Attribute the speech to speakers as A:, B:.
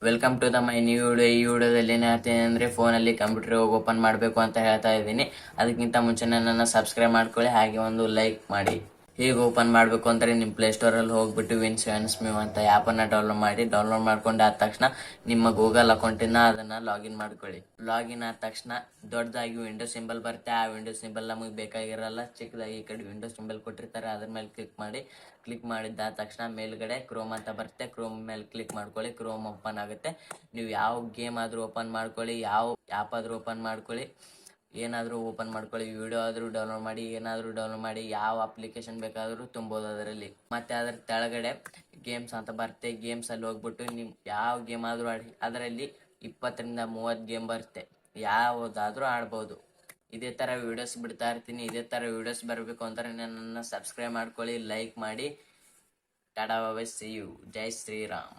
A: Welcome to the my new video. ಈ ವಿಡಿಯೋದಲ್ಲಿ ಏನು ಹೇಳ್ತೀನಿ ಅಂದರೆ ಫೋನಲ್ಲಿ ಕಂಪ್ಯೂಟರ್ ಓಪನ್ ಮಾಡಬೇಕು ಅಂತ ಹೇಳ್ತಾ ಇದ್ದೀನಿ. ಅದಕ್ಕಿಂತ ಮುಂಚೆ ನನ್ನನ್ನು ಸಬ್ಸ್ಕ್ರೈಬ್ ಮಾಡ್ಕೊಳ್ಳಿ, ಹಾಗೆ ಒಂದು ಲೈಕ್ ಮಾಡಿ. ಹೇಗೆ ಓಪನ್ ಮಾಡಬೇಕು ಅಂದರೆ ನಿಮ್ಮ ಪ್ಲೇಸ್ಟೋರಲ್ಲಿ ಹೋಗ್ಬಿಟ್ಟು Win7 ಅಂತ ಆ್ಯಪನ್ನು ಡೌನ್ಲೋಡ್ ಮಾಡ್ಕೊಂಡು ಆದ ತಕ್ಷಣ ನಿಮ್ಮ ಗೂಗಲ್ ಅಕೌಂಟಿನ ಅದನ್ನು ಲಾಗಿನ್ ಮಾಡ್ಕೊಳ್ಳಿ. ಲಾಗಿನ್ ಆದ ತಕ್ಷಣ ದೊಡ್ಡದಾಗಿ ವಿಂಡೋ ಸಿಂಬಲ್ ಬರುತ್ತೆ. ಆ ವಿಂಡೋ ಸಿಂಬಲ್ ನಮಗೆ ಬೇಕಾಗಿರಲ್ಲ, ಚಿಕ್ಕದಾಗಿ ಈ ಕಡೆ ವಿಂಡೋ ಸಿಂಬಲ್ ಕೊಟ್ಟಿರ್ತಾರೆ, ಅದ್ರ ಮೇಲೆ ಕ್ಲಿಕ್ ಮಾಡಿದ್ದಾದ ತಕ್ಷಣ ಮೇಲ್ಗಡೆ ಕ್ರೋಮ್ ಅಂತ ಬರುತ್ತೆ. ಕ್ರೋಮ್ ಮೇಲೆ ಕ್ಲಿಕ್ ಮಾಡ್ಕೊಳ್ಳಿ, ಕ್ರೋಮ್ ಓಪನ್ ಆಗುತ್ತೆ. ನೀವು ಯಾವ ಗೇಮ್ ಆದರೂ ಓಪನ್ ಮಾಡ್ಕೊಳ್ಳಿ, ಯಾವ ಆ್ಯಪ್ ಆದರೂ ಓಪನ್ ಮಾಡ್ಕೊಳ್ಳಿ, ಏನಾದರೂ ಓಪನ್ ಮಾಡ್ಕೊಳ್ಳಿ, ವಿಡಿಯೋ ಆದರೂ ಡೌನ್ಲೋಡ್ ಮಾಡಿ, ಏನಾದರೂ ಡೌನ್ಲೋಡ್ ಮಾಡಿ, ಯಾವ ಅಪ್ಲಿಕೇಶನ್ ಬೇಕಾದರೂ ತುಂಬೋದು ಅದರಲ್ಲಿ. ಮತ್ತೆ ಅದರ ಕೆಳಗಡೆ ಗೇಮ್ಸ್ ಅಂತ ಬರುತ್ತೆ. ಗೇಮ್ಸಲ್ಲಿ ಹೋಗ್ಬಿಟ್ಟು ನೀವು ಯಾವ ಗೇಮ್ ಆದರೂ ಆಡಿ, ಅದರಲ್ಲಿ 20 ರಿಂದ 30 ಗೇಮ್ ಬರುತ್ತೆ, ಯಾವುದಾದ್ರೂ ಆಡ್ಬೋದು. ಇದೇ ಥರ ವಿಡಿಯೋಸ್ ಬಿಡ್ತಾ ಇರ್ತೀನಿ. ಇದೇ ಥರ ವಿಡಿಯೋಸ್ ಬರಬೇಕು ಅಂದರೆ ನನ್ನನ್ನು ಸಬ್ಸ್ಕ್ರೈಬ್ ಮಾಡ್ಕೊಳ್ಳಿ, ಲೈಕ್ ಮಾಡಿ. ಟಾಟಾ ಬಾಯ್, ಸಿ ಯು. ಜೈ ಶ್ರೀರಾಮ್.